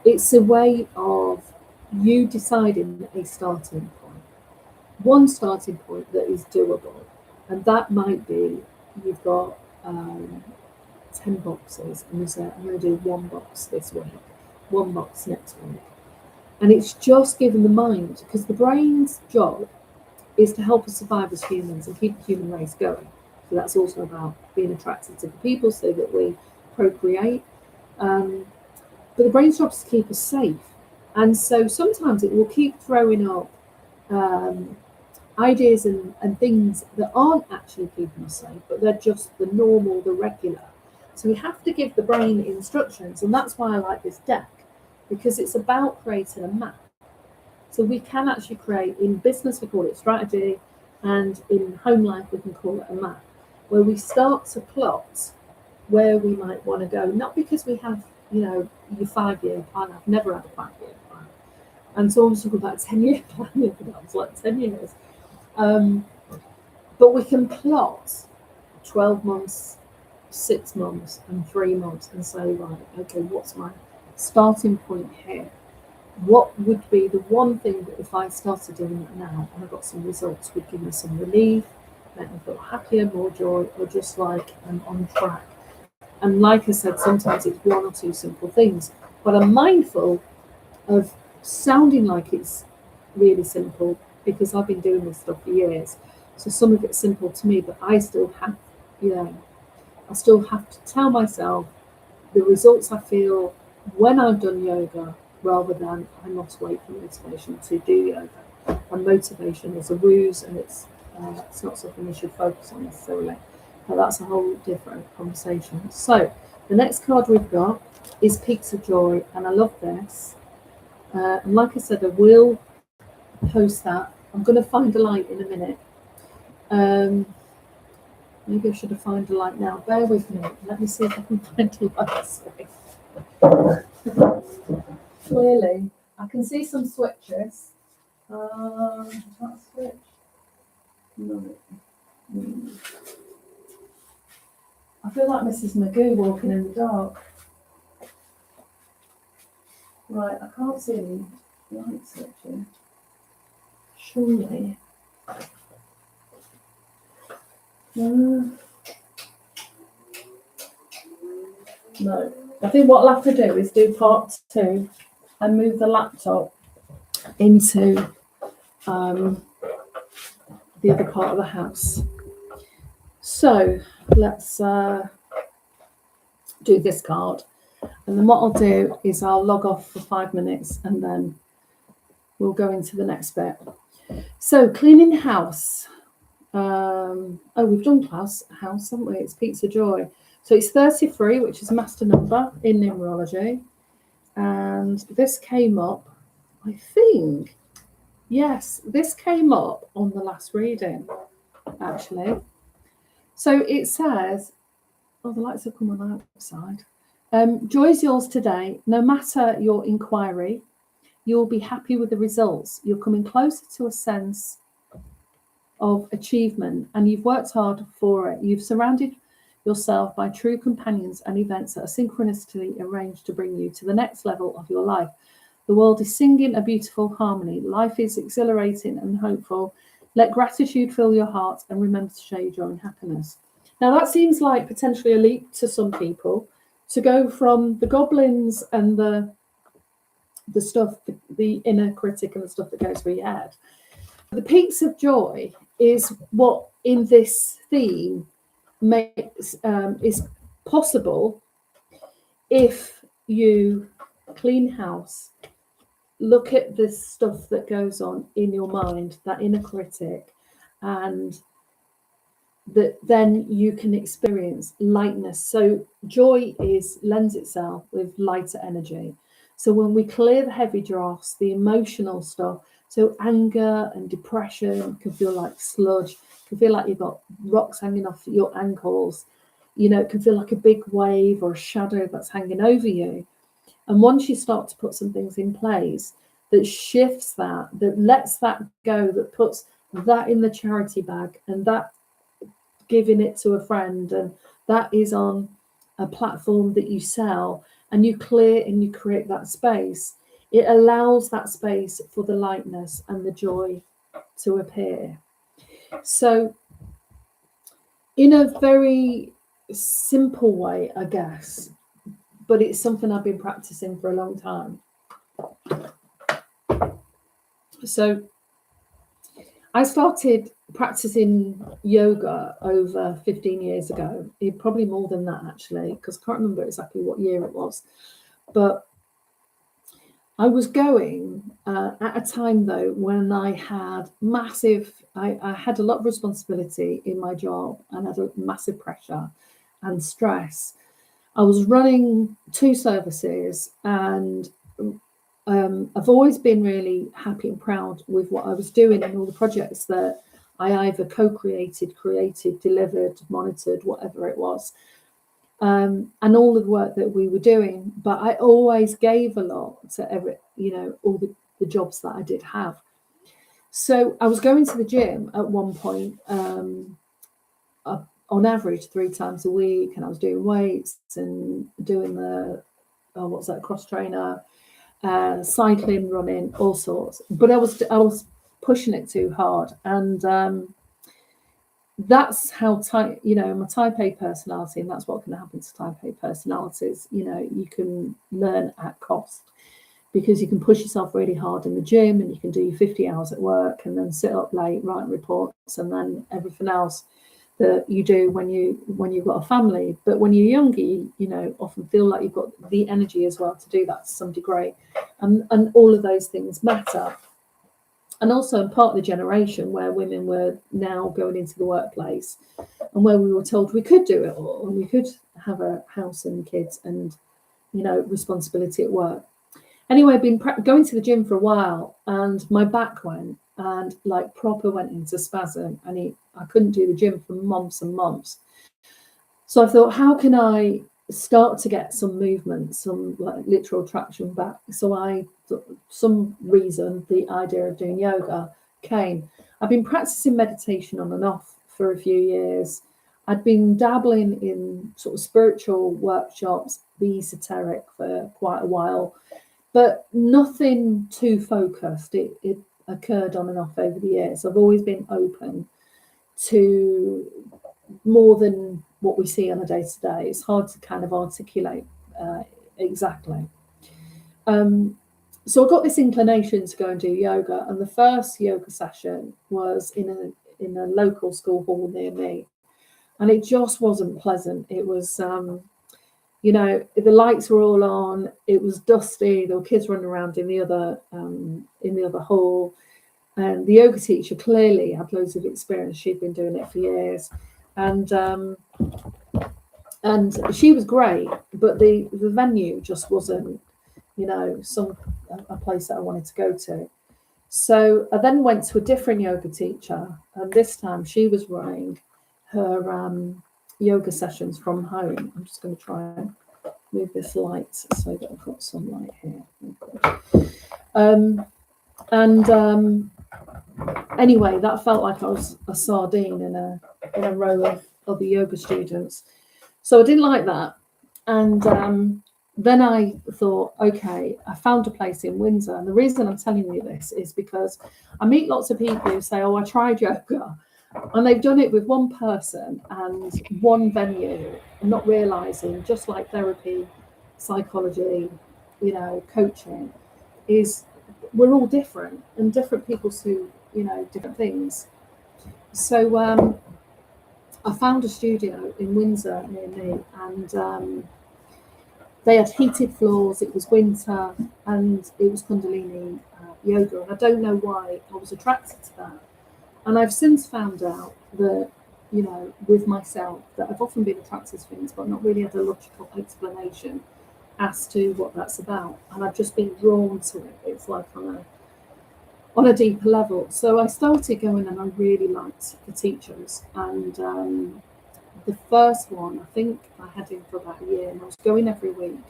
it's a way of you deciding a starting point, one starting point that is doable. And that might be, you've got 10 boxes, and you say, I'm going to do 1 box this week, 1 box next week. And it's just giving the mind, because the brain's job is to help us survive as humans and keep the human race going. So that's also about being attracted to the people so that we procreate. But the brain's job is to keep us safe. And so sometimes it will keep throwing up ideas and things that aren't actually keeping us safe, but they're just the normal, the regular. So we have to give the brain instructions, and that's why I like this deck, because it's about creating a map. So we can actually create, in business we call it strategy, and in home life we can call it a map, where we start to plot where we might want to go, not because we have you know, your 5-year plan. I've never had a 5-year plan. And so I'm talking about a 10-year plan. That was like 10 years. But we can plot 12 months, 6 months, and 3 months and say, right, okay, what's my starting point here? What would be the one thing that if I started doing it now and I got some results would give me some relief, make me feel happier, more joy, or just like I'm on track? And like I said, sometimes it's one or two simple things, but I'm mindful of sounding like it's really simple because I've been doing this stuff for years. So some of it's simple to me, but I still have, I still have to tell myself the results I feel when I've done yoga, rather than I must wait for motivation to do yoga. And motivation is a ruse, and it's not something you should focus on necessarily. But that's a whole different conversation. So the next card we've got is Peaks of Joy, and I love this. And like I said, I will post that. I'm going to find a light in a minute. Maybe I should have found a light now. Bear with me. Let me see if I can find a light. Clearly, I can see some switches. That switch? No. I feel like Mrs. Magoo walking in the dark. Right, I can't see any light switches. Surely. No. I think what I'll have to do is do part 2 and move the laptop into the other part of the house. So let's do this card. And then what I'll do is I'll log off for 5 minutes and then we'll go into the next bit. So cleaning house. We've done house, haven't we? It's Peaks of Joy. So it's 33, which is master number in numerology. And this came up, I think, yes, this came up on the last reading, actually. So it says, the lights have come on the outside. Joy is yours today. No matter your inquiry, you'll be happy with the results. You're coming closer to a sense of achievement, and you've worked hard for it. You've surrounded yourself by true companions and events that are synchronously arranged to bring you to the next level of your life. The world is singing a beautiful harmony. Life is exhilarating and hopeful. Let gratitude fill your heart and remember to share your joy and happiness. Now that seems like potentially a leap to some people, to go from the goblins and the stuff, the inner critic and the stuff that goes through your head. The Peaks of Joy is what in this theme makes is possible if you clean house, look at the stuff that goes on in your mind, that inner critic, and that then you can experience lightness. So joy lends itself with lighter energy. So when we clear the heavy drafts, the emotional stuff, so anger and depression can feel like sludge, can feel like you've got rocks hanging off your ankles, it can feel like a big wave or a shadow that's hanging over you. And once you start to put some things in place that shifts that lets that go, that puts that in the charity bag, and that giving it to a friend, and that is on a platform that you sell, and you clear and you create that space, it allows that space for the lightness and the joy to appear. So in a very simple way, I guess, but it's something I've been practicing for a long time. So I started practicing yoga over 15 years ago, probably more than that actually, because I can't remember exactly what year it was. But I was going at a time though when I had I had a lot of responsibility in my job and had a massive pressure and stress. I was running 2 services, and I've always been really happy and proud with what I was doing and all the projects that I either co-created, created, delivered, monitored, whatever it was. and all of the work that we were doing. But I always gave a lot to all the jobs that I did have. So I was going to the gym at one point, on average 3 times a week, and I was doing weights and doing cross trainer, cycling, running, all sorts. But I was pushing it too hard, and that's how my type A personality, and that's what can happen to type A personalities. You can learn at cost, because you can push yourself really hard in the gym, and you can do your 50 hours at work, and then sit up late writing reports, and then everything else that you do when you've got a family. But when you're younger, you often feel like you've got the energy as well to do that to some degree, and all of those things matter. And also in part of the generation where women were now going into the workplace, and where we were told we could do it all, and we could have a house and kids and responsibility at work. Anyway, I've been going to the gym for a while, and my back went, and like proper went into spasm, and I couldn't do the gym for months and months. So I thought, how can I start to get some movement, some like literal traction back? So some reason the idea of doing yoga came. I've been practicing meditation on and off for a few years. I'd been dabbling in sort of spiritual workshops, the esoteric, for quite a while, but nothing too focused. It occurred on and off over the years. I've always been open to more than what we see on a day-to-day. It's hard to kind of articulate exactly. So I got this inclination to go and do yoga, and the first yoga session was in a local school hall near me, and it just wasn't pleasant. It was the lights were all on. It was dusty. There were kids running around in the other hall, and the yoga teacher clearly had loads of experience. She'd been doing it for years, and she was great. But the venue just wasn't, a place that I wanted to go to. So I then went to a different yoga teacher, and this time she was running her yoga sessions from home. I'm just going to try and move this light so that I've got some light here. Anyway, that felt like I was a sardine in a row of other yoga students. So I didn't like that. And then I thought, okay, I found a place in Windsor. And the reason I'm telling you this is because I meet lots of people who say, oh, I tried yoga. And they've done it with one person and one venue, and not realizing, just like therapy, psychology, coaching, is we're all different, and different people do, different things. So I found a studio in Windsor near me, and they had heated floors. It was winter, and it was Kundalini yoga. And I don't know why I was attracted to that. And I've since found out that, with myself, that I've often been attracted to things, but not really had a logical explanation as to what that's about. And I've just been drawn to it. It's like on a deeper level. So I started going, and I really liked the teachers. And the first one, I think I had him for about a year, and I was going every week.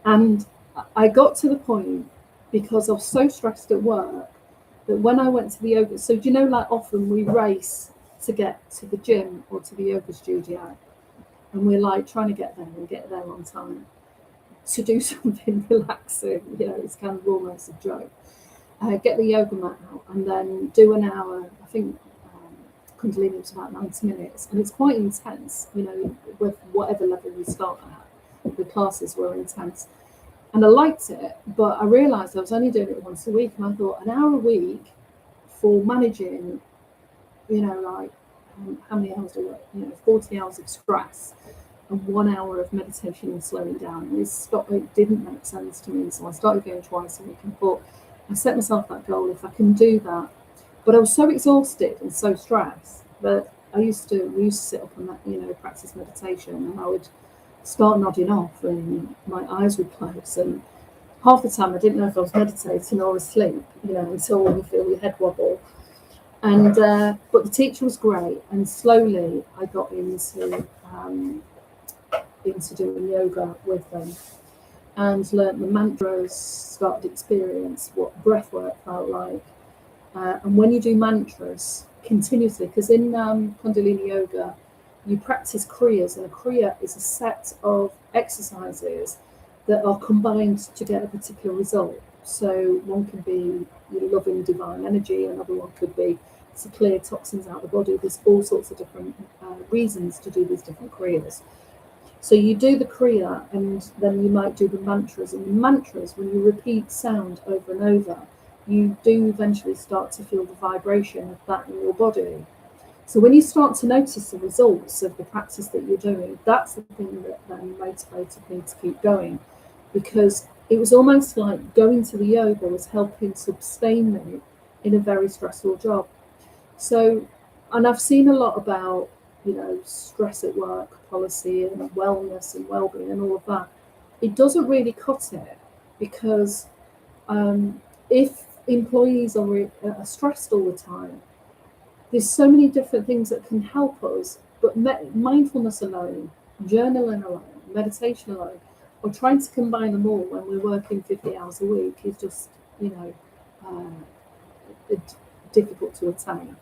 And I got to the point, because I was so stressed at work, that when I went to the yoga, so do you know, like often we race to get to the gym or to the yoga studio, and we're like trying to get there and get there on time to do something relaxing. It's kind of almost a joke. Get the yoga mat out and then do an hour. I think Kundalini was about 90 minutes, and it's quite intense, with whatever level you start at. The classes were intense. And I liked it, but I realised I was only doing it once a week, and I thought an hour a week for managing, how many hours do I work? 40 hours of stress and 1 hour of meditation and slowing down. It didn't make sense to me, so I started going twice a week, and thought, I set myself that goal, if I can do that. But I was so exhausted and so stressed that we used to sit up and practice meditation, and I would start nodding off and my eyes would close, and half the time I didn't know if I was meditating or asleep, until you feel your head wobble. And but the teacher was great, and slowly I got into into doing yoga with them, and learnt the mantras, started to experience what breath work felt like. And when you do mantras continuously, because in Kundalini Yoga, you practice kriyas, and a kriya is a set of exercises that are combined to get a particular result. So one can be loving divine energy, another one could be to clear toxins out of the body. There's all sorts of different reasons to do these different kriyas. So you do the kriya, and then you might do the mantras. And the mantras, when you repeat sound over and over, you do eventually start to feel the vibration of that in your body. So when you start to notice the results of the practice that you're doing, that's the thing that then motivated me to keep going, because it was almost like going to the yoga was helping sustain me in a very stressful job. So, and I've seen a lot about, stress at work policy and wellness and wellbeing and all of that. It doesn't really cut it, because if employees are stressed all the time, there's so many different things that can help us, but mindfulness alone, journaling alone, meditation alone, or trying to combine them all when we're working 50 hours a week is just, difficult to attain.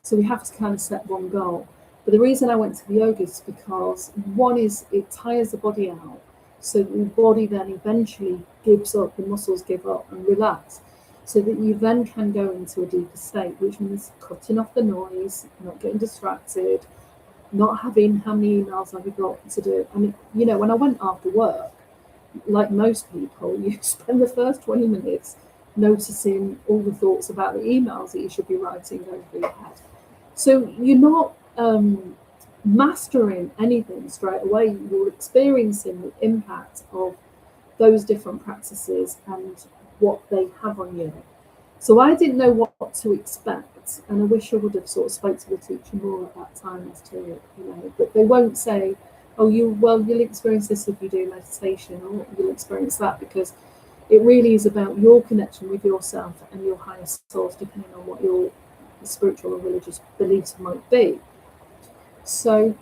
So we have to kind of set one goal. But the reason I went to the yoga is because one is it tires the body out, so the body then eventually gives up, the muscles give up and relax, so that you then can go into a deeper state, which means cutting off the noise, not getting distracted, not having how many emails have you got to do. I mean, when I went after work, like most people, you spend the first 20 minutes noticing all the thoughts about the emails that you should be writing going through your head. So you're not mastering anything straight away. You're experiencing the impact of those different practices and what they have on you. So I didn't know what to expect, and I wish I would have sort of spoke to the teacher more at that time as to, but they won't say, oh, you'll experience this if you do meditation, or you'll experience that, because it really is about your connection with yourself and your higher source, depending on what your spiritual or religious beliefs might be. So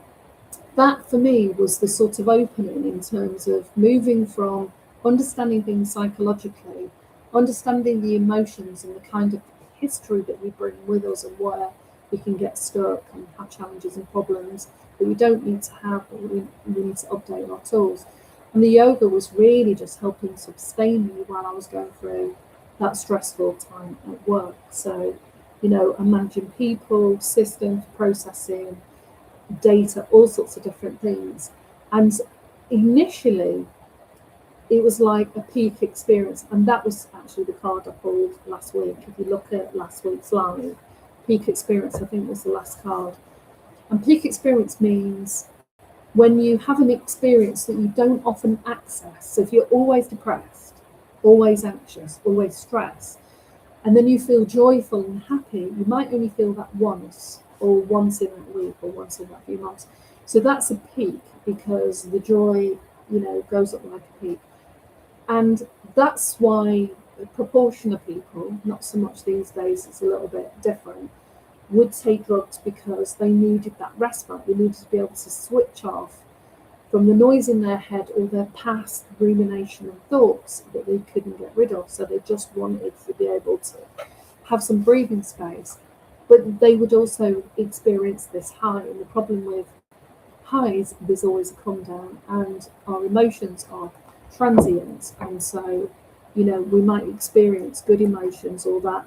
that for me was the sort of opening in terms of moving from understanding things psychologically, understanding the emotions and the kind of history that we bring with us, and where we can get stuck and have challenges and problems that we don't need to have, but we need to update our tools. And the yoga was really just helping sustain me while I was going through that stressful time at work. So, I'm managing people, systems, processing, data, all sorts of different things. And initially, it was like a peak experience. And that was actually the card I pulled last week. If you look at last week's live, peak experience, I think, was the last card. And peak experience means when you have an experience that you don't often access. So if you're always depressed, always anxious, always stressed, and then you feel joyful and happy, you might only feel that once, or once in a week, or once in a few months. So that's a peak, because the joy, goes up like a peak. And that's why a proportion of people, not so much these days, it's a little bit different, would take drugs, because they needed that respite. They needed to be able to switch off from the noise in their head or their past rumination and thoughts that they couldn't get rid of. So they just wanted to be able to have some breathing space. But they would also experience this high. And the problem with highs, there's always a come down, and our emotions are transient. And so, we might experience good emotions or that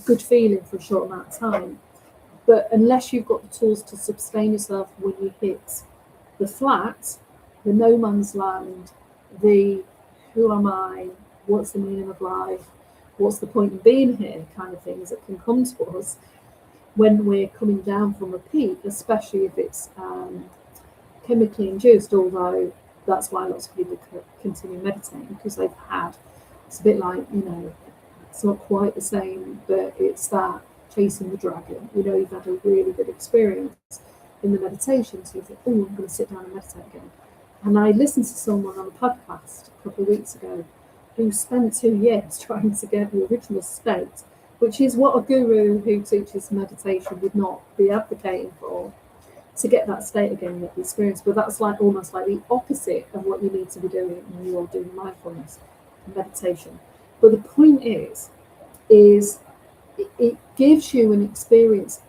good feeling for a short amount of time. But unless you've got the tools to sustain yourself when you hit the flat, the no man's land, the who am I, what's the meaning of life, what's the point of being here kind of things that can come to us when we're coming down from a peak, especially if it's chemically induced, although that's why lots of people continue meditating, because they've had, it's a bit like, it's not quite the same, but it's that chasing the dragon. You've had a really good experience in the meditation, so you think, oh, I'm going to sit down and meditate again. And I listened to someone on a podcast a couple of weeks ago who spent 2 years trying to get the original state, which is what a guru who teaches meditation would not be advocating for, to get that state again, get the experience. But that's like almost like the opposite of what you need to be doing when you are doing mindfulness and meditation. But the point is it gives you an experience.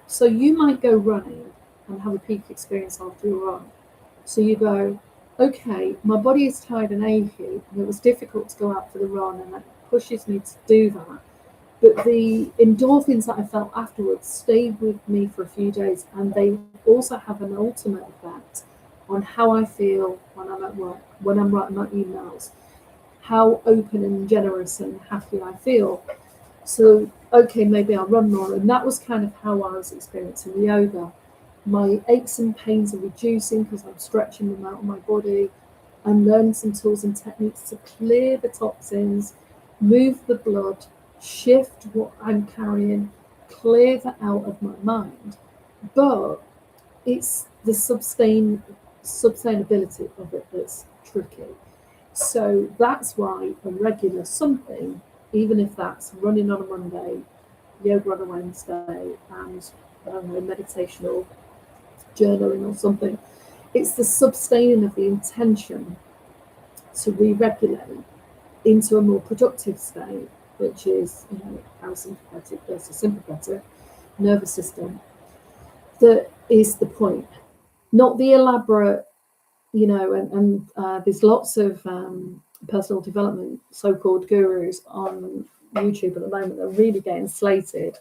So you might go running and have a peak experience after your run. So you go, okay, my body is tired and achy, and it was difficult to go out for the run, and that pushes me to do that. But the endorphins that I felt afterwards stayed with me for a few days, and they also have an ultimate effect on how I feel when I'm at work, when I'm writing my emails, how open and generous and happy I feel. So, okay, maybe I'll run more. And that was kind of how I was experiencing the yoga. My aches and pains are reducing because I'm stretching them out of my body. I'm learning some tools and techniques to clear the toxins, move the blood, shift what I'm carrying, clear that out of my mind. But it's the sustainability of it that's tricky. So that's why a regular something, even if that's running on a Monday, yoga on a Wednesday, and I don't know, meditation or journaling or something, it's the sustaining of the intention to re-regulate into a more productive state, which is, parasympathetic versus sympathetic nervous system. That is the point, not the elaborate, and there's lots of personal development so-called gurus on YouTube at the moment that are really getting slated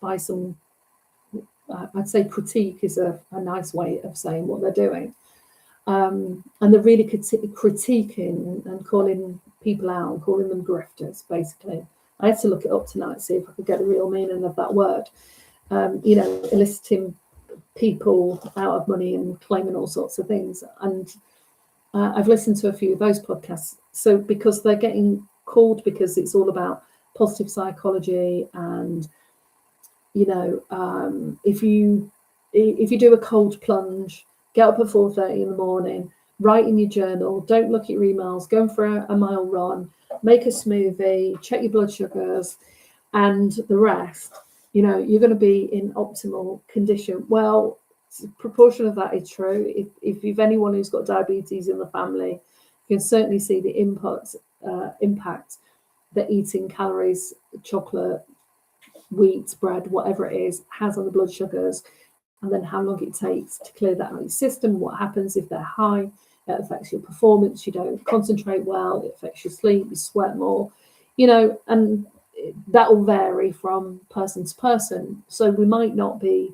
by some, I'd say critique is a nice way of saying what they're doing. And they're really critiquing and calling people out and calling them grifters, basically. I had to look it up tonight, see if I could get a real meaning of that word. Eliciting people out of money and claiming all sorts of things. And I've listened to a few of those podcasts. So because they're getting called, because it's all about positive psychology, and if you do a cold plunge, get up at 4:30 in the morning, write in your journal, don't look at your emails, go for a mile run, make a smoothie, check your blood sugars, and the rest, you're going to be in optimal condition. Well, a proportion of that is true. If you've anyone who's got diabetes in the family, you can certainly see the impact that eating calories, chocolate, wheat, bread, whatever it is, has on the blood sugars, and then how long it takes to clear that out of your system. What happens if they're high? It affects your performance. You don't concentrate well. It affects your sleep. You sweat more. And that will vary from person to person. So we might not be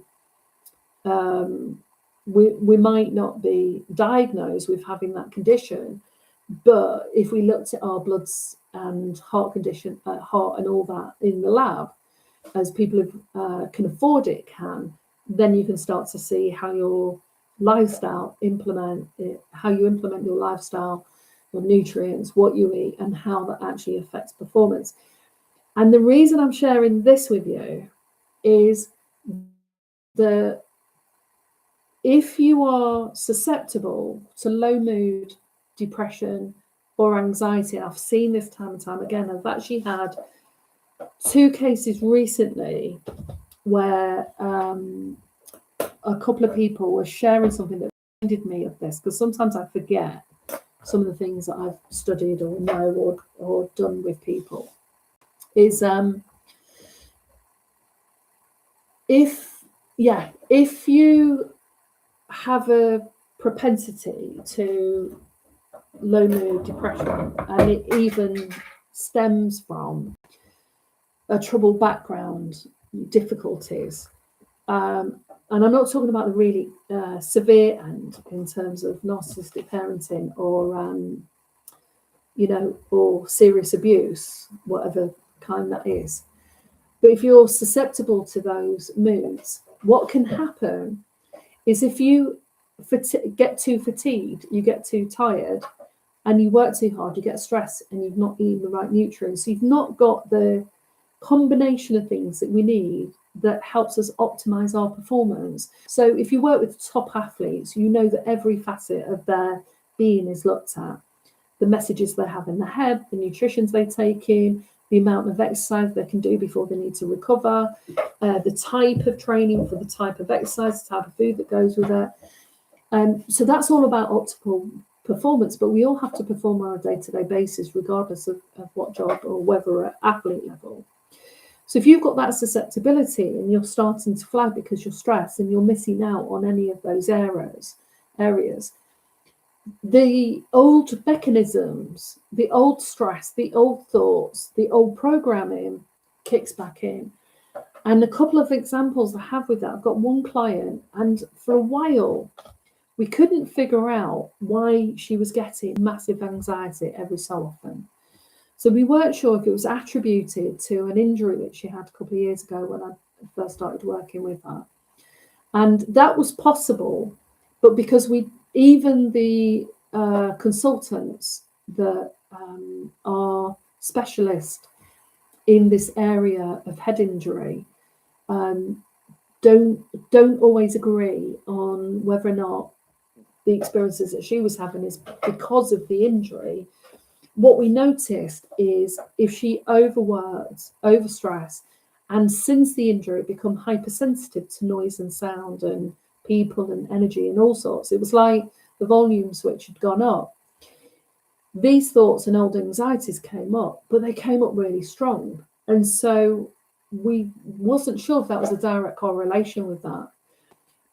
diagnosed with having that condition, but if we looked at our bloods and heart condition, heart and all that in the lab, as people who can afford it then you can start to see how your lifestyle how you implement your lifestyle, your nutrients, what you eat, and how that actually affects performance. And the reason I'm sharing this with you is that if you are susceptible to low mood, depression, or anxiety, and I've seen this time and time again, I've actually had 2 cases recently where a couple of people were sharing something that reminded me of this, because sometimes I forget some of the things that I've studied or know or done with people. Is if you have a propensity to low mood, depression, and it even stems from a troubled background, difficulties, and I'm not talking about the really severe end in terms of narcissistic parenting or serious abuse, whatever kind that is. But if you're susceptible to those moods, what can happen is if you get too fatigued, you get too tired, and you work too hard, you get stressed, and you've not eaten the right nutrients. So you've not got the combination of things that we need that helps us optimize our performance. So if you work with top athletes, you know that every facet of their being is looked at. The messages they have in their head, the nutritions they take in, the amount of exercise they can do before they need to recover, the type of training for the type of exercise, the type of food that goes with it. So that's all about optimal performance, but we all have to perform on a day-to-day basis, regardless of what job or whether we're at athlete level. So if you've got that susceptibility and you're starting to flag because you're stressed and you're missing out on any of those areas, the old mechanisms, the old stress, the old thoughts, the old programming kicks back in. And a couple of examples I have with that, I've got one client, and for a while, we couldn't figure out why she was getting massive anxiety every so often. So we weren't sure if it was attributed to an injury that she had a couple of years ago when I first started working with her. And that was possible, but because even the consultants that are specialists in this area of head injury don't always agree on whether or not the experiences that she was having is because of the injury. What we noticed is if she overworked, overstressed, and since the injury become hypersensitive to noise and sound and people and energy and all sorts, it was like the volume switch had gone up. These thoughts and old anxieties came up, but they came up really strong. And so we wasn't sure if that was a direct correlation with that.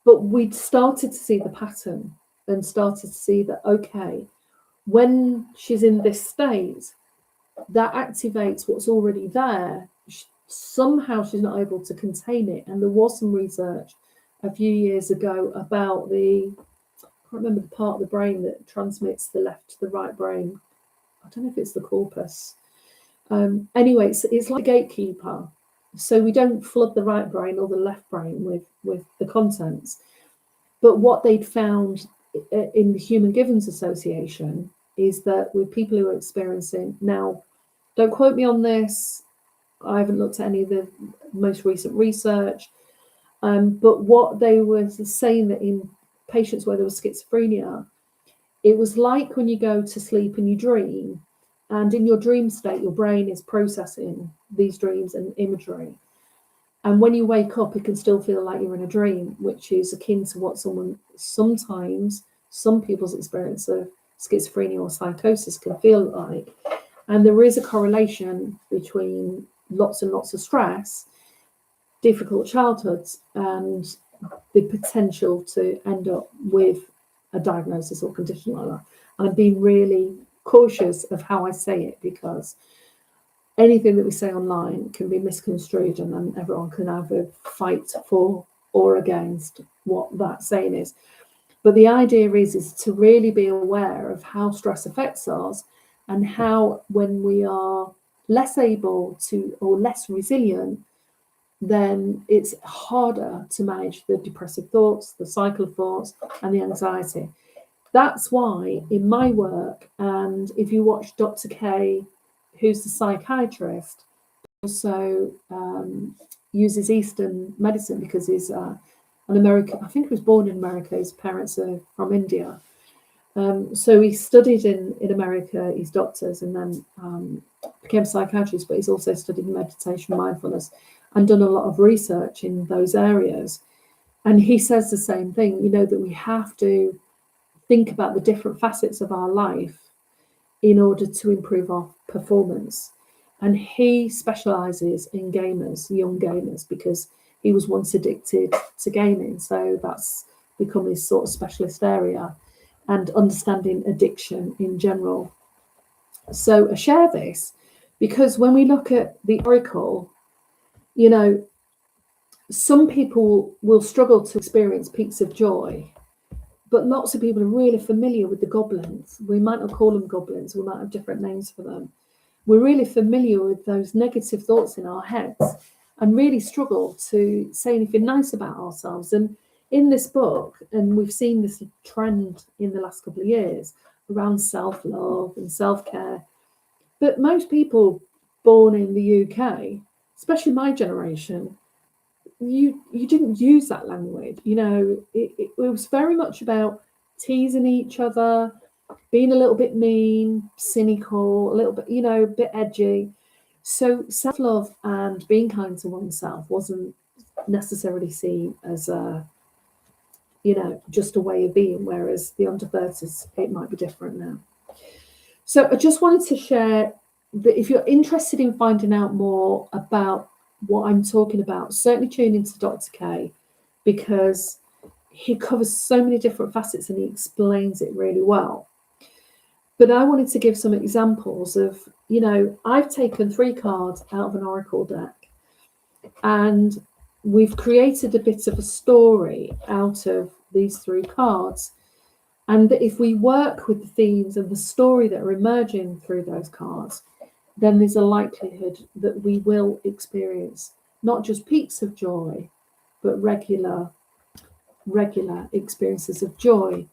But we'd started to see the pattern and started to see that, okay, when she's in this state, that activates what's already there. Somehow she's not able to contain it. And there was some research a few years ago about I can't remember the part of the brain that transmits the left to the right brain. I don't know if it's the corpus. Anyway, it's like a gatekeeper. So we don't flood the right brain or the left brain with the contents. But what they'd found in the Human Givens Association is that with people who are experiencing, now, don't quote me on this, I haven't looked at any of the most recent research, but what they were saying that in patients where there was schizophrenia, it was like when you go to sleep and you dream, and in your dream state, your brain is processing these dreams and imagery. And when you wake up, it can still feel like you're in a dream, which is akin to what some people's experience of schizophrenia or psychosis can feel like. And there is a correlation between lots and lots of stress, difficult childhoods, and the potential to end up with a diagnosis or condition like that. And I'm being really cautious of how I say it, because anything that we say online can be misconstrued, and then everyone can have a fight for or against what that saying is. But the idea is to really be aware of how stress affects us, and how when we are less able to or less resilient, then it's harder to manage the depressive thoughts, the cycle of thoughts, and the anxiety. That's why in my work, and if you watch Dr. K, who's the psychiatrist, also uses Eastern medicine because he's an American, I think he was born in America, his parents are from India. So he studied in America, he's doctors, and then became a psychiatrist, but he's also studied meditation, mindfulness, and done a lot of research in those areas. And he says the same thing, that we have to think about the different facets of our life in order to improve our performance. And he specializes in gamers, young gamers, because he was once addicted to gaming. So that's become his sort of specialist area, and understanding addiction in general. So I share this because when we look at the oracle, some people will struggle to experience peaks of joy, but lots of people are really familiar with the goblins. We might not call them goblins, we might have different names for them. We're really familiar with those negative thoughts in our heads and really struggle to say anything nice about ourselves. And in this book, and we've seen this trend in the last couple of years around self-love and self-care, but most people born in the UK, especially my generation, you didn't use that language. It was very much about teasing each other, being a little bit mean, cynical, a little bit, a bit edgy. So self-love and being kind to oneself wasn't necessarily seen as a, just a way of being, whereas the under 30s, it might be different now. So I just wanted to share that if you're interested in finding out more about what I'm talking about, certainly tune into Dr. K, because he covers so many different facets and he explains it really well. But I wanted to give some examples of, I've taken 3 cards out of an oracle deck and we've created a bit of a story out of these 3 cards. And if we work with the themes and the story that are emerging through those cards, then there's a likelihood that we will experience not just peaks of joy, but regular experiences of joy,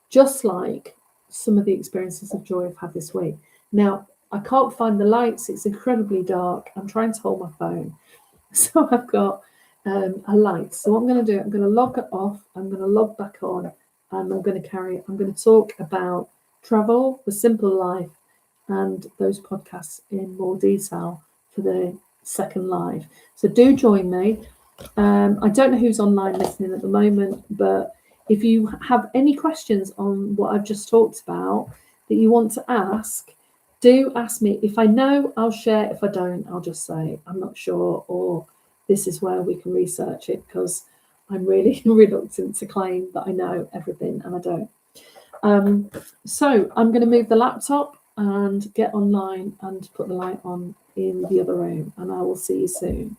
just like some of the experiences of joy I've had this week. Now, I can't find the lights. It's incredibly dark. I'm trying to hold my phone. So I've got a light. So what I'm going to do, I'm going to log it off. I'm going to log back on and I'm going to talk about travel, the simple life, and those podcasts in more detail for the second live. So do join me. I don't know who's online listening at the moment, but if you have any questions on what I've just talked about that you want to ask, do ask me. If I know, I'll share. If I don't, I'll just say I'm not sure, or this is where we can research it, because I'm really reluctant to claim that I know everything, and I don't. So I'm going to move the laptop and get online and put the light on in the other room, and I will see you soon.